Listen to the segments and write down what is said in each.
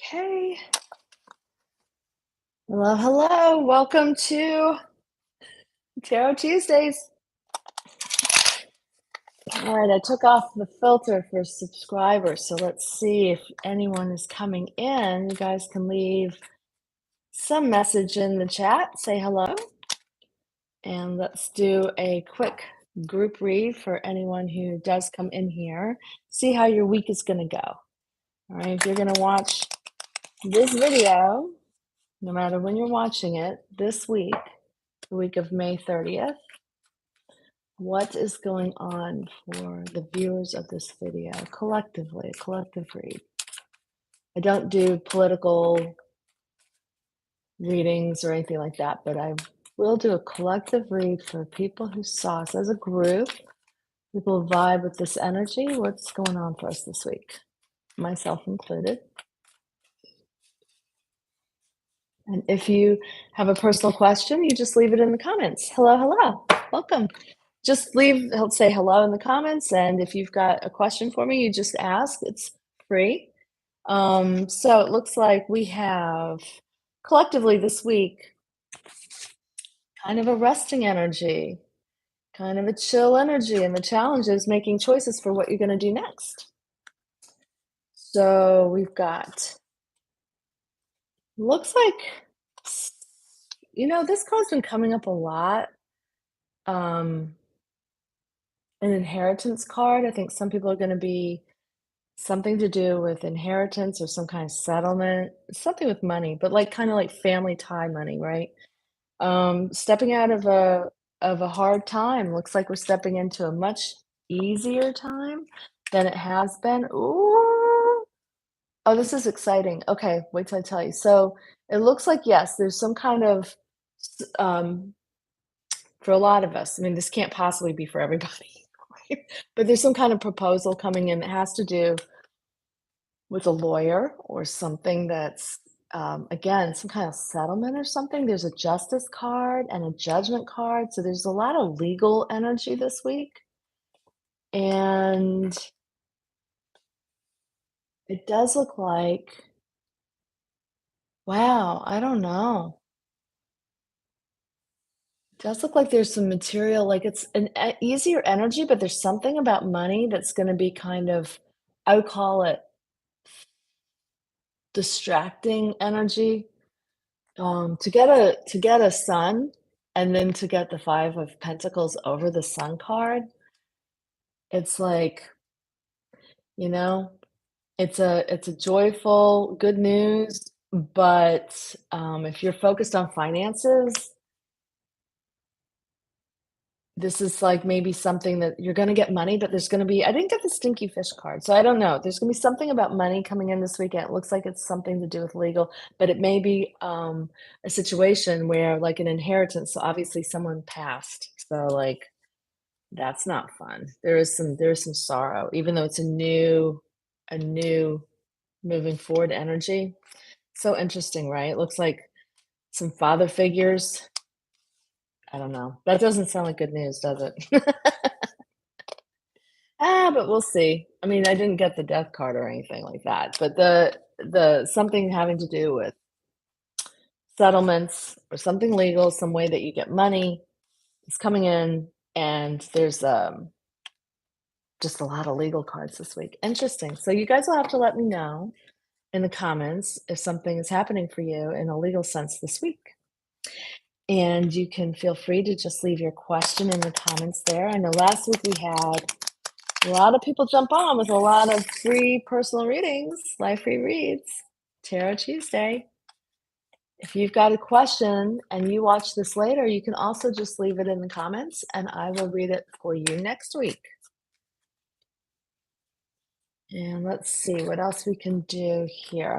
Okay. Hello, hello. Welcome to Tarot Tuesdays. All right, I took off the filter for subscribers, so let's see if anyone is coming in. You guys can leave some message in the chat, say hello, and let's do a quick group read for anyone who does come in here. See how your week is going to go. All right, if you're going to watch this video, no matter when you're watching it, this week, the week of May 30th, what is going on for the viewers of this video collectively, a collective read. I don't do political readings or anything like that, but I will do a collective read for people who saw us as a group. People vibe with this energy. What's going on for us this week? Myself included. And if you have a personal question, you just leave it in the comments. Hello, hello, welcome. Just say hello in the comments, and if you've got a question for me, you just ask. It's free. So it looks like we have collectively this week kind of a resting energy, kind of a chill energy, and the challenge is making choices for what you're going to do next. So we've got, looks like, this card's been coming up a lot. An inheritance card. I think some people are going to be something to do with inheritance or some kind of settlement, something with money, but kind of like family tie money, right? Stepping out of a hard time. Looks like we're stepping into a much easier time than it has been. Ooh. Oh, this is exciting. Okay, wait till I tell you. So it looks like, yes, there's some kind of um, for a lot of us, I mean, this can't possibly be for everybody, right? But there's some kind of proposal coming in that has to do with a lawyer or something that's, again, some kind of settlement or something. There's a justice card and a judgment card. So there's a lot of legal energy this week. And it does look like, wow, I don't know. It does look like there's some material, like it's an easier energy, but there's something about money that's going to be kind of, I would call it distracting energy. To get a sun and then to get the 5 of Pentacles over the sun card, it's like, you know, it's a joyful, good news, but, if you're focused on finances, this is, like, maybe something that you're gonna get money, but there's gonna be, I didn't get the stinky fish card, so I don't know. There's gonna be something about money coming in this weekend. It looks like it's something to do with legal, but it may be, a situation where, like, an inheritance, so obviously someone passed, so, that's not fun. There is some sorrow, even though it's a new moving forward energy. So interesting, right? It looks like some father figures. I don't know. That doesn't sound like good news, does it? But we'll see. I mean, I didn't get the death card or anything like that, but the something having to do with settlements or something legal, some way that you get money is coming in, and there's just a lot of legal cards this week. Interesting. So you guys will have to let me know in the comments if something is happening for you in a legal sense this week. And you can feel free to just leave your question in the comments there. I know last week we had a lot of people jump on with a lot of free personal readings, live free reads, Tarot Tuesday. If you've got a question and you watch this later, you can also just leave it in the comments and I will read it for you next week. And let's see what else we can do here. I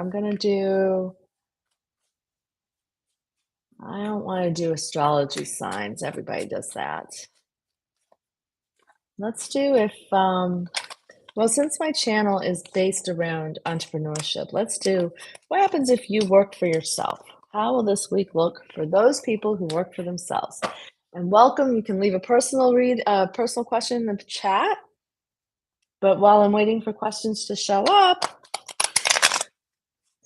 don't want to do astrology signs. Everybody does that. Let's do well, since my channel is based around entrepreneurship, let's do what happens if you work for yourself? How will this week look for those people who work for themselves? And welcome, you can leave a personal question in the chat. But while I'm waiting for questions to show up,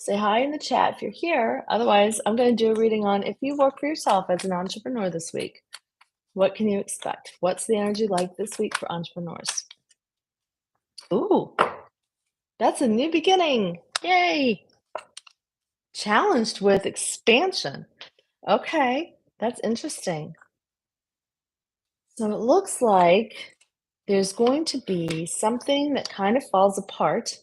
Say hi in the chat if you're here. Otherwise, I'm going to do a reading on if you work for yourself as an entrepreneur this week. What can you expect? What's the energy like this week for entrepreneurs? Ooh, that's a new beginning. Yay. Challenged with expansion. Okay, that's interesting. So it looks like there's going to be something that kind of falls apart,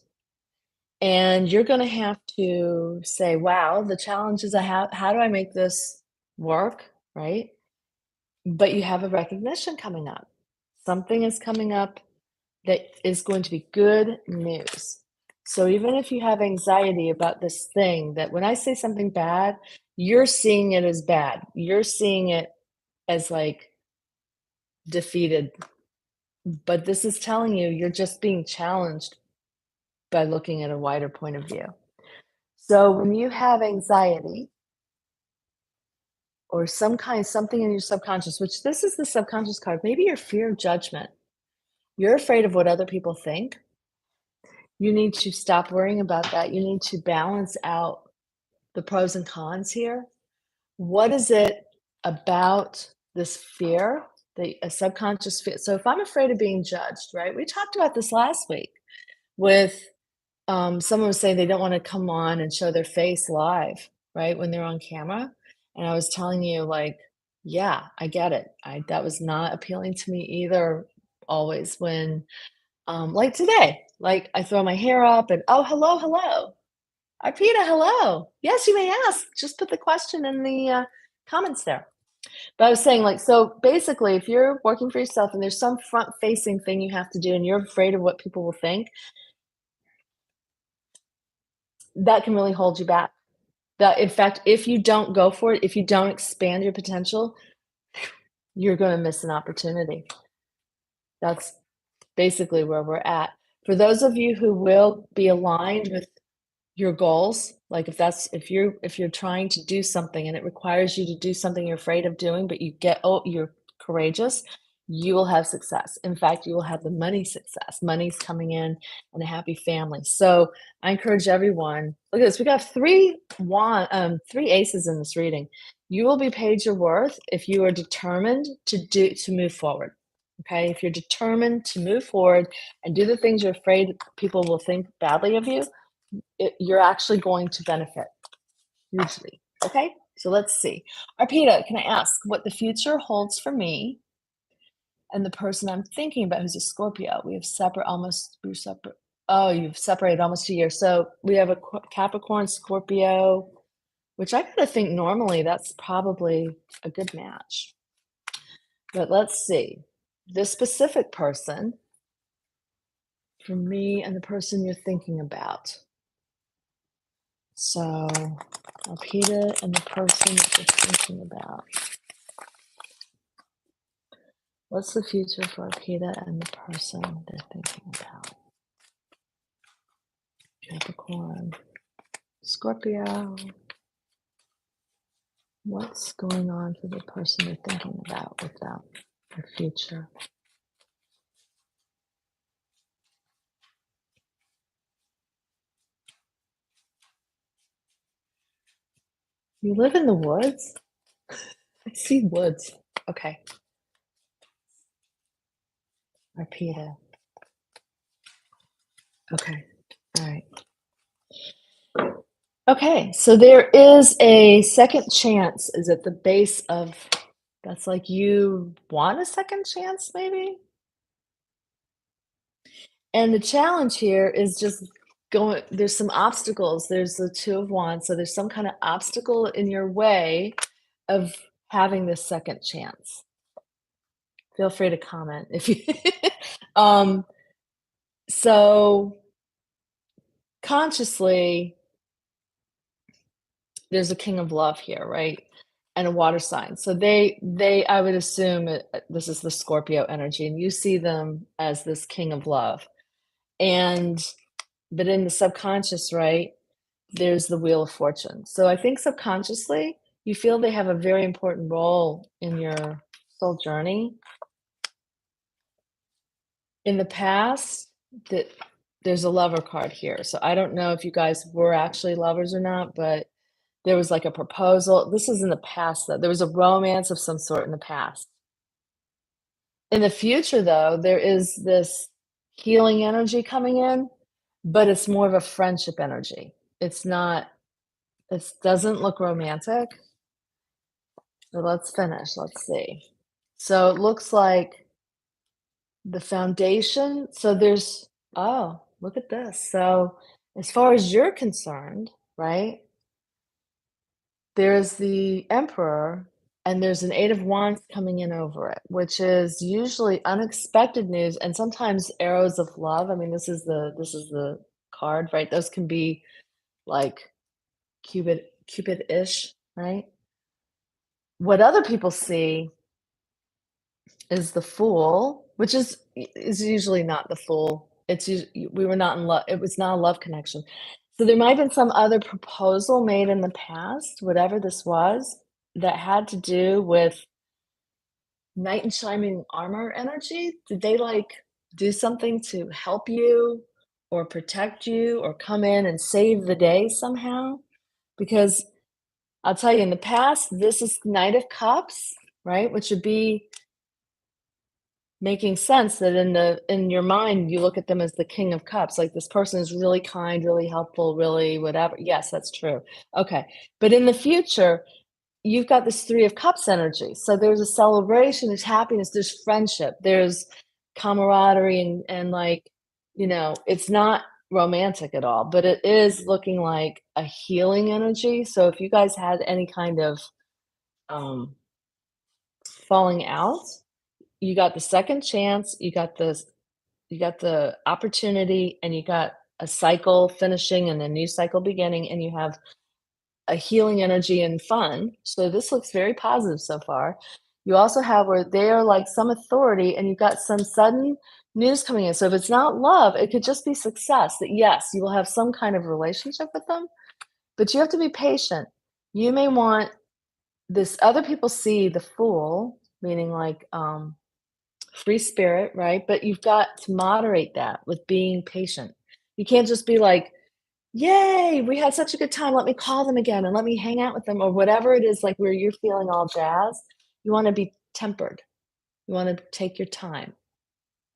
and you're going to have to say, wow, the challenges I have, how do I make this work? Right. But you have a recognition coming up. Something is coming up that is going to be good news. So even if you have anxiety about this thing, that when I say something bad, you're seeing it as bad. You're seeing it as like defeated. But this is telling you you're just being challenged by looking at a wider point of view. So when you have anxiety or something in your subconscious, which this is the subconscious card, maybe your fear of judgment. You're afraid of what other people think. You need to stop worrying about that. You need to balance out the pros and cons here. What is it about this fear, a subconscious fear? So if I'm afraid of being judged, right? We talked about this last week with someone was saying they don't want to come on and show their face live, right? When they're on camera. And I was telling you, like, yeah, I get it. That was not appealing to me either, always when like today, like I throw my hair up and oh, hello, hello. Arpita, hello. Yes, you may ask. Just put the question in the comments there. But I was saying, like, so basically, if you're working for yourself and there's some front facing thing you have to do and you're afraid of what people will think, that can really hold you back. That, in fact, if you don't go for it, if you don't expand your potential, you're going to miss an opportunity. That's basically where we're at. For those of you who will be aligned with your goals, like if you're trying to do something and it requires you to do something you're afraid of doing, but you're courageous, you will have success. In fact, you will have the money success. Money's coming in and a happy family. So I encourage everyone. Look at this. We got three aces in this reading. You will be paid your worth if you are determined to move forward. Okay, if you're determined to move forward and do the things you're afraid people will think badly of you, you're actually going to benefit hugely. Okay, so let's see. Arpita, can I ask what the future holds for me and the person I'm thinking about who's a Scorpio? We're separate. Oh, you've separated almost a year. So we have a Capricorn, Scorpio, which I gotta think normally that's probably a good match. But let's see. This specific person, for me and the person you're thinking about. So, Arpita and the person that you're thinking about. What's the future for Arpita and the person they're thinking about? Capricorn, Scorpio. What's going on for the person they're thinking about with them, their future? You live in the woods? I see woods. Okay. Arpita. Okay. All right. Okay, so there is a second chance is at the base of that's like you want a second chance maybe? And the challenge here is just going there's some obstacles. There's the 2 of Wands, so there's some kind of obstacle in your way of having this second chance. Feel free to comment if you um, so consciously there's a king of love here, right? And a water sign. So they I would assume this is the Scorpio energy and you see them as this king of love. And but in the subconscious, right, there's the wheel of fortune. So I think subconsciously you feel they have a very important role in your soul journey. In the past, that there's a lover card here. So I don't know if you guys were actually lovers or not, but there was like a proposal. This is in the past, though. There was a romance of some sort in the past. In the future, though, there is this healing energy coming in, but it's more of a friendship energy. It's not, it doesn't look romantic. So let's finish. Let's see. So it looks like the foundation. So there's, oh, look at this. So as far as you're concerned, right, there's the Emperor and there's an Eight of Wands coming in over it, which is usually unexpected news and sometimes arrows of love. I mean, this is the card, right? Those can be like Cupid-ish, right? What other people see is the Fool, which is usually not the Fool. We were not in love. It was not a love connection. So there might have been some other proposal made in the past, whatever this was, that had to do with knight in shining armor energy. Did they like do something to help you or protect you or come in and save the day somehow? Because I'll tell you, in the past, this is Knight of Cups, right? Which would be making sense that in your mind, you look at them as the King of Cups, like, this person is really kind, really helpful, really whatever. Yes, that's true. Okay, but in the future, you've got this Three of Cups energy, so there's a celebration, there's happiness, there's friendship, there's camaraderie and, like, it's not romantic at all, but it is looking like a healing energy, so if you guys had any kind of, um, falling out, you got the second chance, you got the opportunity, and you got a cycle finishing and a new cycle beginning, and you have a healing energy and fun. So this looks very positive so far. You also have where they are like some authority, and you've got some sudden news coming in. So if it's not love, it could just be success that yes, you will have some kind of relationship with them, but you have to be patient. You may want this other people see the Fool, meaning like free spirit, right? But you've got to moderate that with being patient. You can't just be like, "Yay, we had such a good time. Let me call them again and let me hang out with them," or whatever it is, like, where you're feeling all jazzed. You wanna be tempered. You wanna take your time.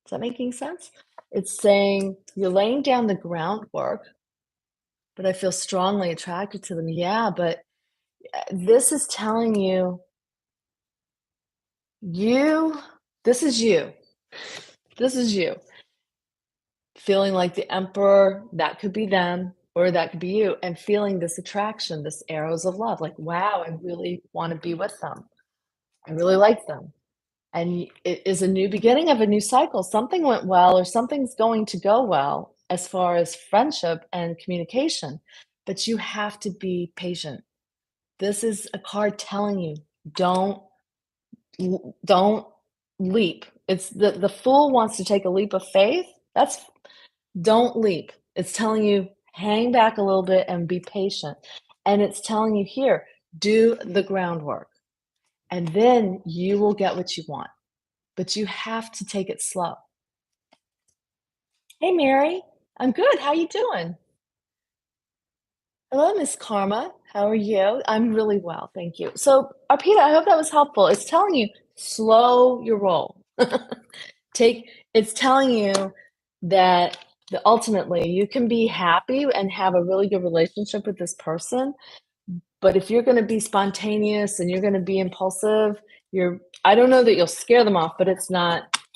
Is that making sense? It's saying you're laying down the groundwork, but I feel strongly attracted to them. Yeah, but, this is telling you, you this is you. This is you. Feeling like the Emperor, that could be them, or that could be you, and feeling this attraction, this arrows of love, like, "Wow, I really wanna be with them. I really like them." And it is a new beginning of a new cycle. Something went well or something's going to go well as far as friendship and communication, but you have to be patient. This is a card telling you, don't don't leap. It's the Fool wants to take a leap of faith. That's don't leap. It's telling you, hang back a little bit and be patient. And it's telling you here, do the groundwork, and then you will get what you want. But you have to take it slow. Hey, Mary. I'm good. How you doing? Hello, Miss Karma. How are you? I'm really well, thank you. So, Arpita, I hope that was helpful. It's telling you, slow your roll. Take it's telling you that ultimately you can be happy and have a really good relationship with this person, but if you're gonna be spontaneous and you're gonna be impulsive, I don't know that you'll scare them off, but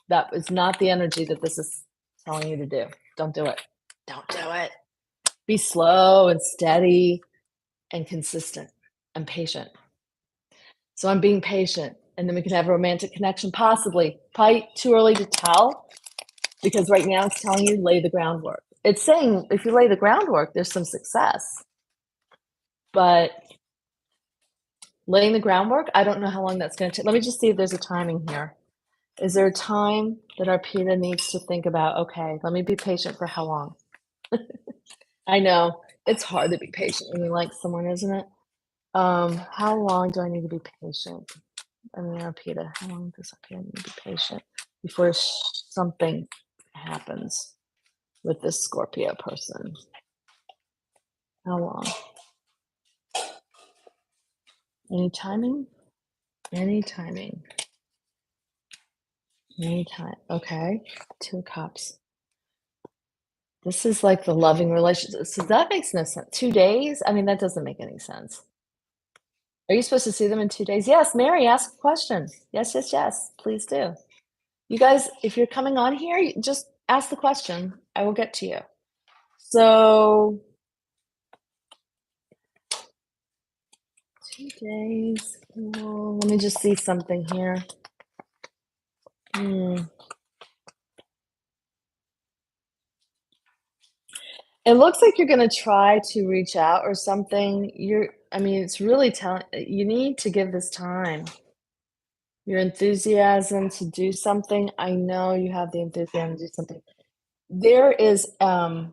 that is not the energy that this is telling you to do. Don't do it. Don't do it. Be slow and steady and consistent and patient. So I'm being patient, and then we can have a romantic connection, possibly. Probably too early to tell because right now it's telling you lay the groundwork. It's saying if you lay the groundwork, there's some success, but laying the groundwork, I don't know how long that's gonna take. Let me just see if there's a timing here. Is there a time that Arpita needs to think about, "Okay, let me be patient for how long?" I know, it's hard to be patient when you like someone, isn't it? How long do I need to be patient? I mean, Arpita, how long does Arpita need to be patient before something happens? with this Scorpio person? How long? Any timing? Any timing? Any time. Okay. 2 of Cups. This is like the loving relationship. So that makes no sense. 2 days? I mean, that doesn't make any sense. Are you supposed to see them in 2 days? Yes, Mary, ask a question. Yes, yes, yes. Please do. You guys, if you're coming on here, just ask the question. I will get to you. So 2 days. Oh, let me just see something here. Hmm. It looks like you're gonna try to reach out or something. I mean, it's really telling you need to give this time. Your enthusiasm to do something, I know you have the enthusiasm to do something. There is, follow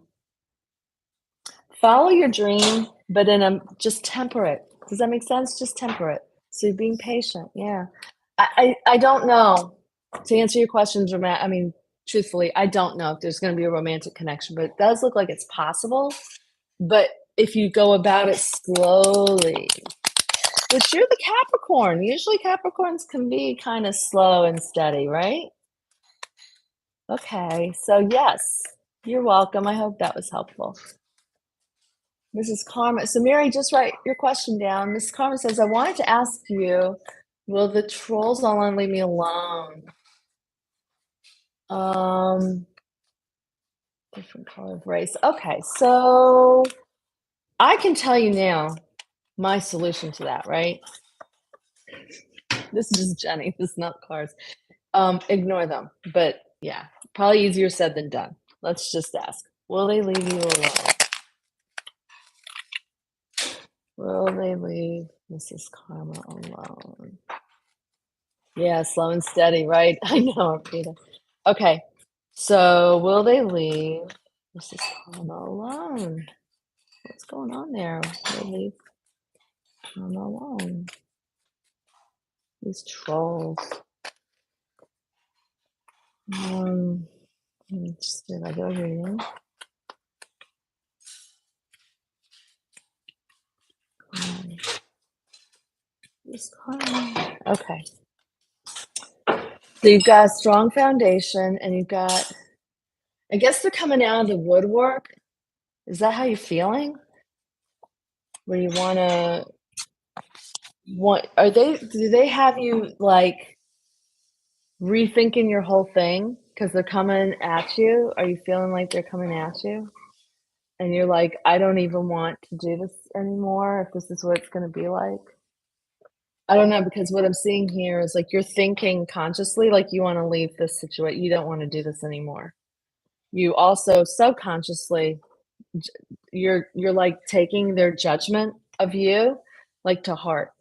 your dream, but in a just temper it. Does that make sense? Just temper it. So you're being patient, yeah. I don't know. To answer your questions, I mean, truthfully, I don't know if there's gonna be a romantic connection, but it does look like it's possible, but if you go about it slowly. But you're the Capricorn. Usually Capricorns can be kinda slow and steady, right? Okay, so yes, you're welcome. I hope that was helpful. Mrs. Karma. So Mary, just write your question down. Miss Karma says, I wanted to ask you, will the trolls online leave me alone? Um, different color of race. Okay, so I can tell you now my solution to that, right? This is just Jenny, this is not cards. Ignore them. But yeah, probably easier said than done. Let's just ask. Will they leave you alone? Will they leave Mrs. Karma alone? Yeah, slow and steady, right? I know, Peter. Okay, so will they leave Mrs. Karma alone? What's going on there? Will they leave Karma alone? These trolls. Let me just do like reading. Miss Karma. Okay. So you've got a strong foundation and you've got, I guess they're coming out of the woodwork. Is that how you're feeling? Where you do they have you like rethinking your whole thing? Because they're coming at you. Are you feeling like they're coming at you? And you're like, I don't even want to do this anymore if this is what it's gonna be like. I don't know, because what I'm seeing here is like you're thinking consciously, like you wanna leave this situation. You don't wanna do this anymore. You also subconsciously you're like taking their judgment of you like to heart.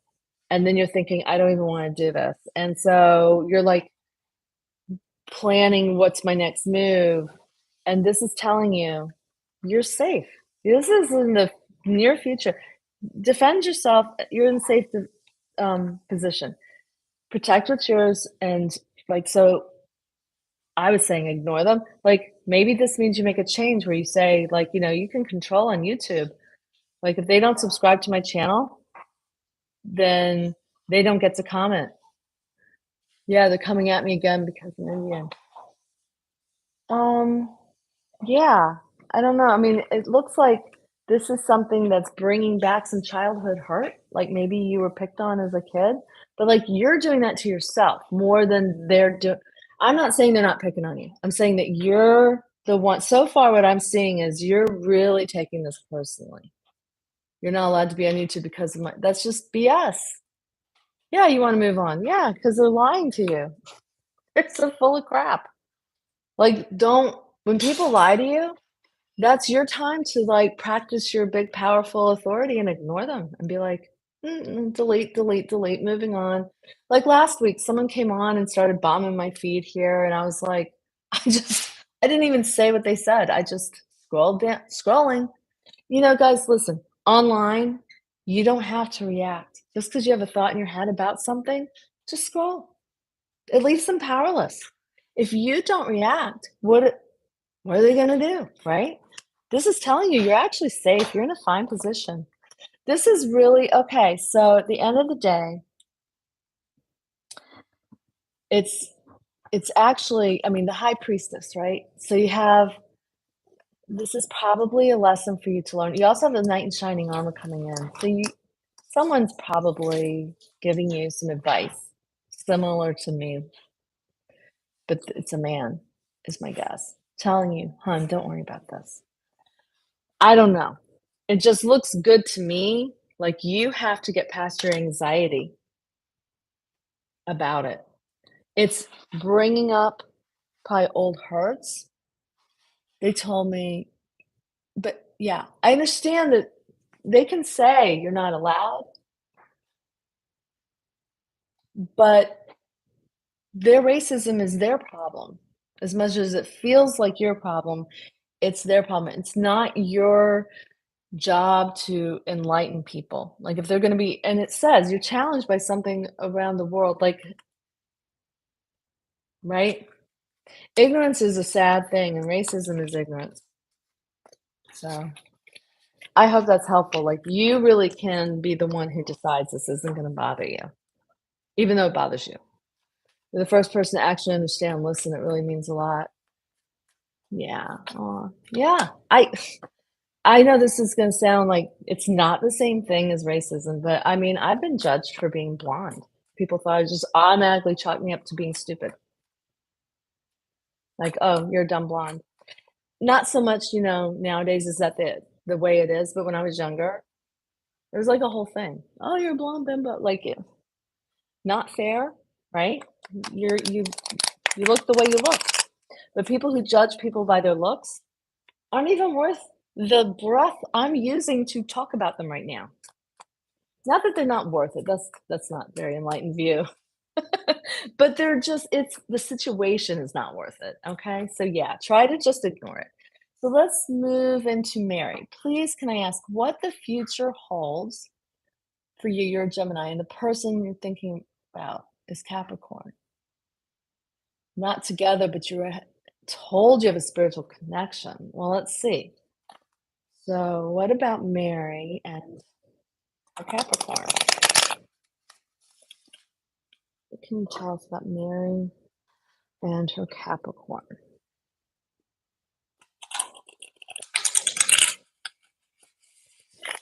And then you're thinking, I don't even want to do this. And so you're like planning what's my next move. And this is telling you you're safe. This is in the near future. Defend yourself. You're in a safe position. Protect what's yours. And like, so I was saying ignore them. Like, maybe this means you make a change where you say, like, you can control on YouTube. Like, if they don't subscribe to my channel, then they don't get to comment. Yeah, they're coming at me again because I'm Indian. Yeah, I don't know. I mean, it looks like this is something that's bringing back some childhood hurt. Like maybe you were picked on as a kid, but like you're doing that to yourself more than they're doing. I'm not saying they're not picking on you. I'm saying that you're the one. So far, what I'm seeing is you're really taking this personally. You're not allowed to be on YouTube because of that's just BS. Yeah, you want to move on. Yeah, because they're lying to you. They're so full of crap. Like, when people lie to you, that's your time to like practice your big, powerful authority and ignore them and be like, delete, delete, delete, moving on. Like last week, someone came on and started bombing my feed here, and I was like, I didn't even say what they said. I just scrolled down, scrolling. Guys, listen, online, you don't have to react. Just because you have a thought in your head about something, just scroll. It leaves them powerless. If you don't react, what? What are they gonna do, right? This is telling you you're actually safe, you're in a fine position. This is really okay, so at the end of the day, it's it's actually I mean, the high priestess, right? So you have this is probably a lesson for you to learn. You also have the knight in shining armor coming in. So you someone's probably giving you some advice similar to me, but it's a man, is my guess, telling you, "Hon, don't worry about this." I don't know. It just looks good to me, like you have to get past your anxiety about it. It's bringing up probably old hurts. They told me but yeah, I understand that they can say you're not allowed, but their racism is their problem. As much as it feels like your problem, it's their problem. It's not your job to enlighten people. Like, if they're gonna be and it says you're challenged by something around the world, like right? Ignorance is a sad thing, and racism is ignorance. So, I hope that's helpful. Like, you really can be the one who decides this isn't gonna bother you, even though it bothers you. You're the first person to actually understand, listen, it really means a lot. Yeah, aw, yeah. I know this is gonna sound like it's not the same thing as racism, but, I mean, I've been judged for being blonde. People thought I just automatically chalked me up to being stupid. Like, "Oh, you're a dumb blonde." Not so much, nowadays is that the way it is, but when I was younger, it was like a whole thing. "Oh, you're a blonde bimbo." Like, not fair, right? You look the way you look. But people who judge people by their looks aren't even worth the breath I'm using to talk about them right now. Not that they're not worth it, that's not very enlightened view. But they're just it's the situation is not worth it, okay? So, yeah, try to just ignore it. So let's move into Mary. Please, can I ask what the future holds for you? You're a Gemini, and the person you're thinking about is Capricorn. Not together, but you're told you have a spiritual connection. Well, let's see. So, what about Mary and her Capricorn? What can you tell us about Mary and her Capricorn?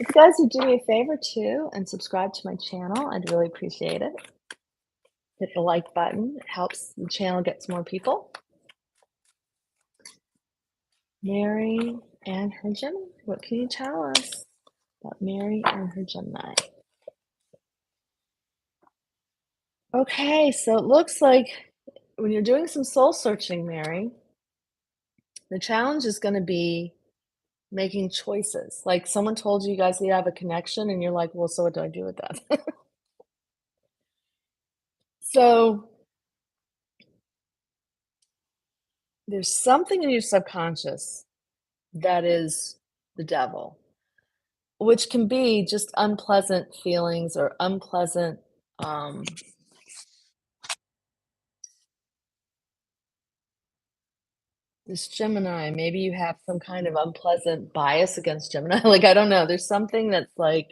If you guys would do me a favor too and subscribe to my channel, I'd really appreciate it. Hit the like button, it helps the channel get to more people. Mary and her Gemini. What can you tell us about Mary and her Gemini? Okay, so it looks like when you're doing some soul searching, Mary, the challenge is going to be making choices. Like someone told you guys you have a connection, and you're like, well, so what do I do with that? So there's something in your subconscious that is the devil, which can be just unpleasant feelings or unpleasant um, this Gemini, maybe you have some kind of unpleasant bias against Gemini. Like, I don't know. There's something that's like,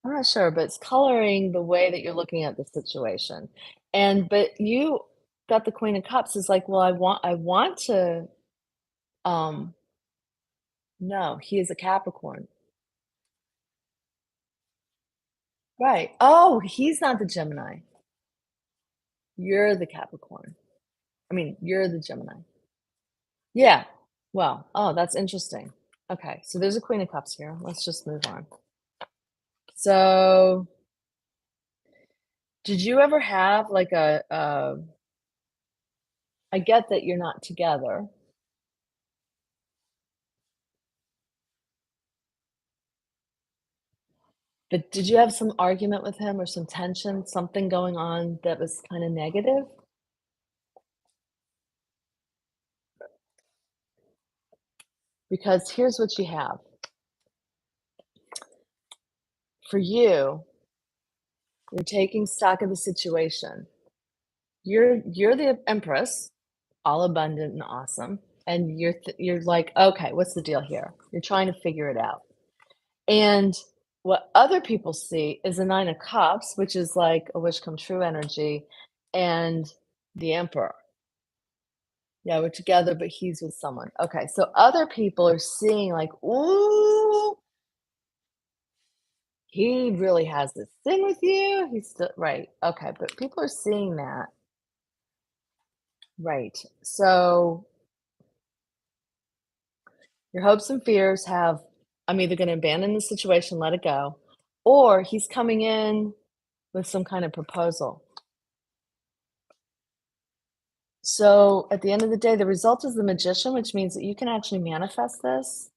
I'm not sure, but it's coloring the way that you're looking at the situation. And but you got the Queen of Cups is like, well, I want to um no, he is a Capricorn. Right. Oh, he's not the Gemini. You're the Capricorn. I mean, you're the Gemini. Yeah. Well, oh, that's interesting. Okay, so there's a Queen of Cups here. Let's just move on. So, did you ever have like I get that you're not together, but did you have some argument with him or some tension, something going on that was kind of negative? Because here's what you have. For you, you're taking stock of the situation You're the empress, all abundant and awesome, and you're like, "Okay, what's the deal here?" You're trying to figure it out. And what other people see is a 9 of cups, which is like a wish come true energy, and the emperor. Yeah, we're together, but he's with someone. Okay, so other people are seeing like, "Ooh, he really has this thing with you." He's still right. Okay, but people are seeing that. Right. So your hopes and fears have, I'm either going to abandon the situation, let it go, or he's coming in with some kind of proposal. So at the end of the day, the result is the magician, which means that you can actually manifest this,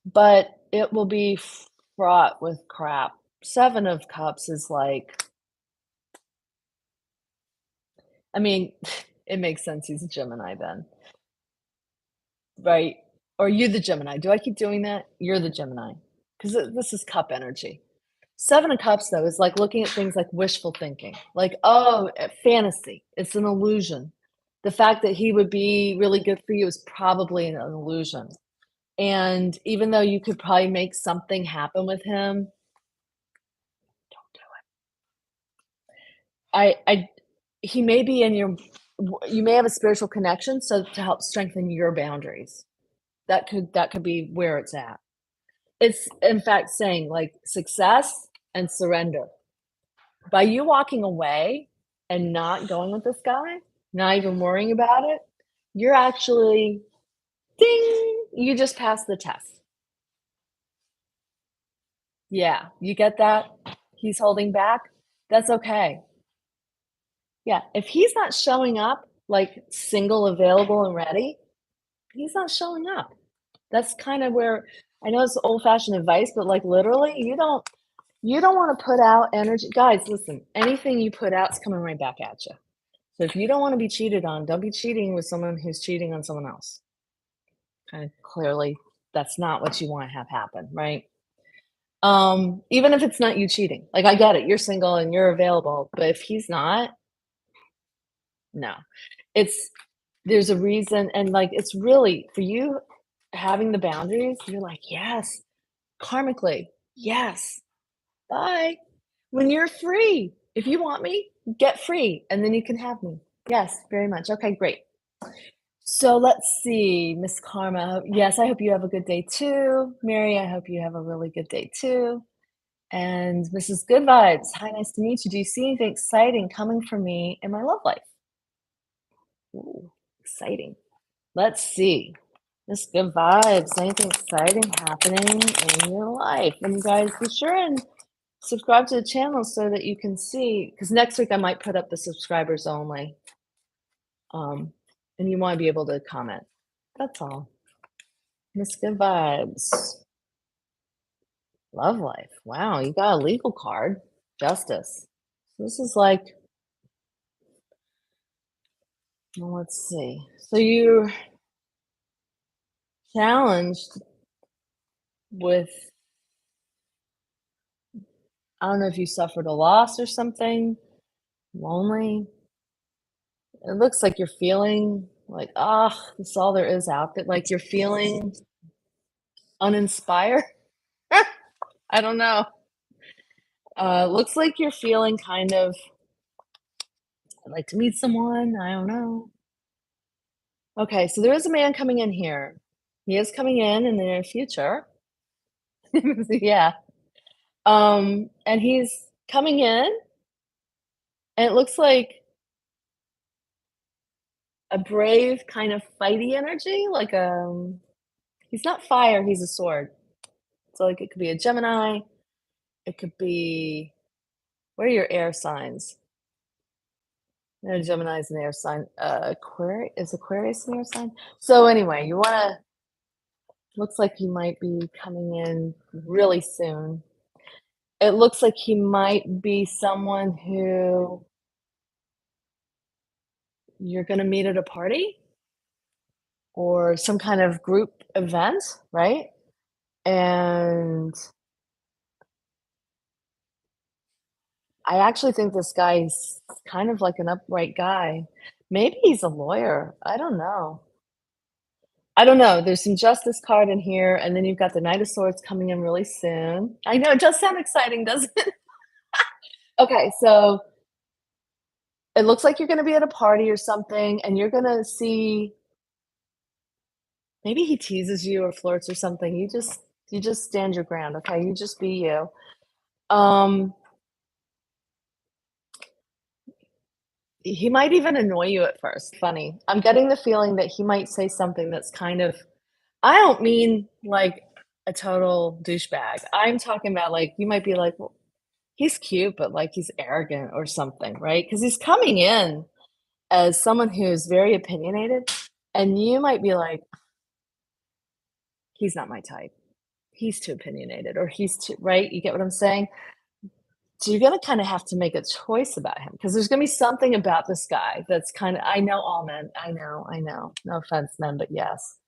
but it will be fraught with crap. 7 of cups is like, I mean, it makes sense he's a Gemini then, right? Or you the Gemini. Do I keep doing that? You're the Gemini because this is cup energy. 7 of cups though is like looking at things like wishful thinking, like, oh, fantasy. It's an illusion. The fact that he would be really good for you is probably an illusion. And even though you could probably make something happen with him, don't do it. I he may be in your you may have a spiritual connection, so to help strengthen your boundaries. That could be where it's at. It's in fact saying like success and surrender. By you walking away and not going with this guy, not even worrying about it, you're actually ding, you just passed the test. Yeah, you get that? He's holding back. That's okay. Yeah, if he's not showing up, like, single, available, and ready, he's not showing up. That's kind of where, I know it's old-fashioned advice, but, like, literally, you don't wanna put out energy, guys, listen, anything you put out is coming right back at you. So if you don't wanna be cheated on, don't be cheating with someone who's cheating on someone else. Kinda clearly, that's not what you wanna have happen, right? Even if it's not you cheating. Like, I get it, you're single and you're available, but if he's not, no. It's there's a reason, and, like, it's really for you having the boundaries, you're like, "Yes, karmically, yes, bye. When you're free, if you want me, get free, and then you can have me." Yes, very much. Okay, great. So let's see, Miss Karma. Yes, I hope you have a good day too. Mary, I hope you have a really good day too. And Mrs. Good Vibes, hi, nice to meet you. Do you see anything exciting coming for me in my love life? Ooh, exciting. Let's see. Just good vibes. Anything exciting happening in your life? And you guys be sure and subscribe to the channel so that you can see. Because next week I might put up the subscribers only. Um, and you want to be able to comment. That's all. Miss Good Vibes. Love life. Wow, you got a legal card. Justice. This is like, well, let's see. So you're challenged with, I don't know if you suffered a loss or something, lonely. It looks like you're feeling like, ah, that's all there is out there. Like you're feeling uninspired. I don't know. Looks like you're feeling kind of, I'd like to meet someone. I don't know. Okay, so there is a man coming in here. He is coming in the near future. Yeah. And he's coming in, and it looks like a brave kind of fighty energy. Like he's not fire. He's a sword. So like it could be a Gemini. It could be, what are your air signs? No, Gemini is an air sign. Aquarius an air sign? So anyway, you wanna, looks like he might be coming in really soon. It looks like he might be someone who you're gonna meet at a party or some kind of group event, right? And I actually think this guy's kind of like an upright guy. Maybe he's a lawyer. I don't know. I don't know. There's some justice card in here, and then you've got the Knight of Swords coming in really soon. I know, it does sound exciting, doesn't it? Okay, so it looks like you're gonna be at a party or something, and you're gonna see maybe he teases you or flirts or something. You just stand your ground, okay? You just be you. Um, he might even annoy you at first. Funny. I'm getting the feeling that he might say something that's kind of I don't mean like a total douchebag. I'm talking about like you might be like, "Well, he's cute, but like he's arrogant or something," right? Because he's coming in as someone who's very opinionated, and you might be like, "He's not my type. He's too opinionated," or "He's too" right? You get what I'm saying? So you're gonna kinda have to make a choice about him because there's gonna be something about this guy that's kinda I know all men. I know. No offense, men, but yes.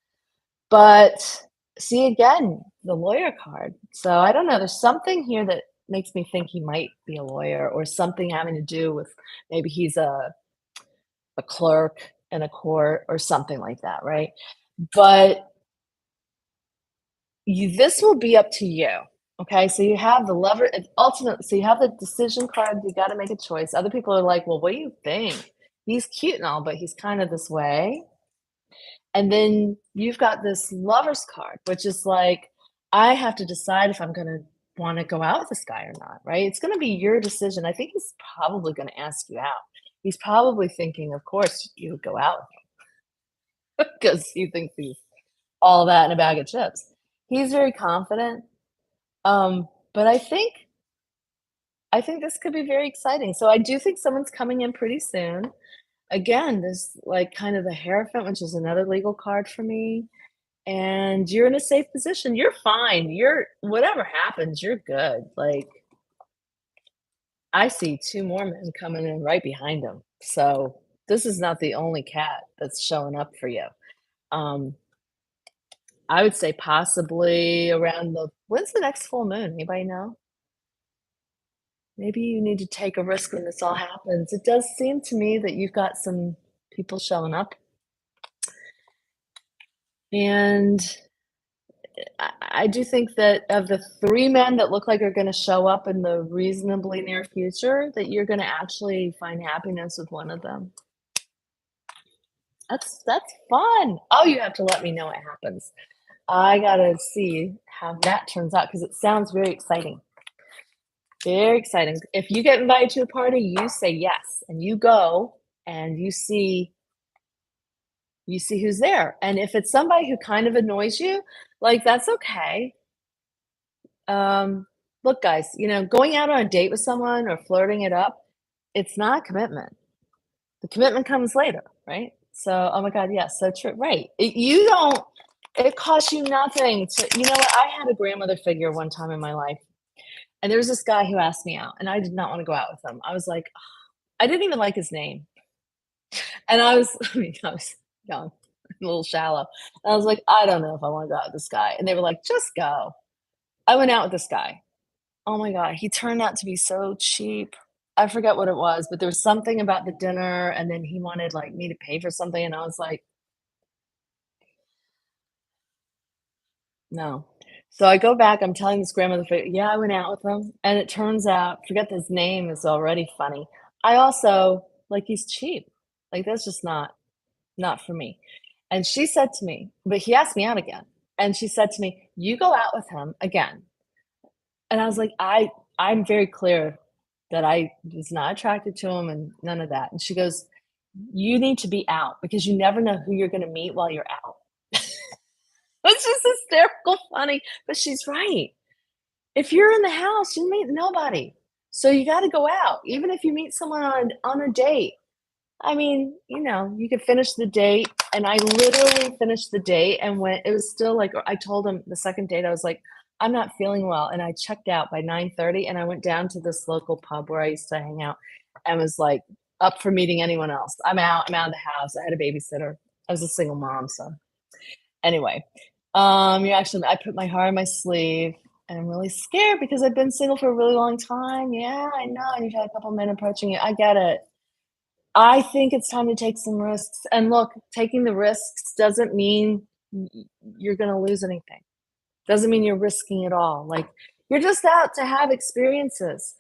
But see, again, the lawyer card. So I don't know, there's something here that makes me think he might be a lawyer or something having to do with maybe he's a clerk in a court or something like that, right? But this will be up to you. Okay, so you have the lever. Ultimately, so you have the decision card. You got to make a choice. Other people are like, "Well, what do you think? He's cute and all, but he's kind of this way." And then you've got this lover's card, which is like, I have to decide if I'm gonna wanna go out with this guy or not, right? It's gonna be your decision. I think he's probably gonna ask you out. He's probably thinking, of course, you would go out with him because he thinks he's all that in a bag of chips. He's very confident, but I think this could be very exciting. So I do think someone's coming in pretty soon. Again, there's, like, kind of the Hierophant, which is another legal card for me. And you're in a safe position. You're fine. You're whatever happens, you're good. Like, I see 2 more men coming in right behind him. So, this is not the only cat that's showing up for you. Um, I would say possibly around the when's the next full moon? Anybody know? Maybe you need to take a risk when this all happens. It does seem to me that you've got some people showing up, and I do think that of the 3 men that look like are gonna show up in the reasonably near future, that you're gonna actually find happiness with one of them. That's fun. Oh, you have to let me know what happens. I gotta see how that turns out because it sounds very exciting. Very exciting. If you get invited to a party, you say yes, and you go, and you see who's there, and if it's somebody who kind of annoys you, like, that's okay. Um, look, guys, going out on a date with someone or flirting it up, it's not a commitment. The commitment comes later, right? So, oh my God, yes, so true. Right. You don't, it costs you nothing to, you know what? I had a grandmother figure one time in my life, and there was this guy who asked me out, and I did not want to go out with him. I was like, I didn't even like his name. And I mean, I was young, a little shallow. And I was like, I don't know if I want to go out with this guy. And they were like, just go. I went out with this guy. Oh my god, he turned out to be so cheap. I forget what it was, but there was something about the dinner, and then he wanted, like, me to pay for something, and I was like, "No." So I go back, I'm telling this grandmother "Yeah, I went out with him," and it turns out forget his name is already funny. I also like, he's cheap. Like, that's just not for me. And she said to me but he asked me out again, and she said to me, "You go out with him again." And I was like, I'm very clear that I was not attracted to him and none of that. And she goes, "You need to be out because you never know who you're gonna meet while you're out." It's just hysterical funny, but she's right. If you're in the house, you meet nobody. So you gotta go out, even if you meet someone on a date. I mean, you could finish the date, and I literally finished the date and went it was still like I told him the second date, I was like, "I'm not feeling well," and I checked out by 9:30, and I went down to this local pub where I used to hang out and was like, up for meeting anyone else. I'm out of the house. I had a babysitter. I was a single mom, so anyway, you actually I put my heart on my sleeve. And I'm really scared because I've been single for a really long time. Yeah, I know, and you've had a couple men approaching you. I get it. I think it's time to take some risks. And look, taking the risks doesn't mean you're going to lose anything. Doesn't mean you're risking it all. Like you're just out to have experiences.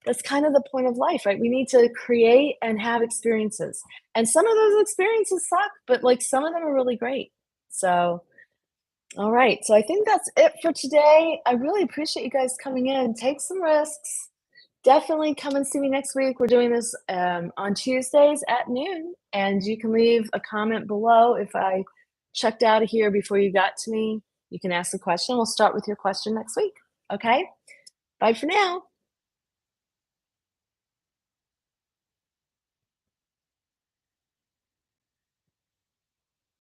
That's kind of the point of life, right? We need to create and have experiences. And some of those experiences suck, but like some of them are really great. So, all right. So I think that's it for today. I really appreciate you guys coming in. Take some risks. Definitely come and see me next week. We're doing this on Tuesdays at noon, and you can leave a comment below if I checked out of here before you got to me. You can ask the question. We'll start with your question next week. Okay? Bye for now.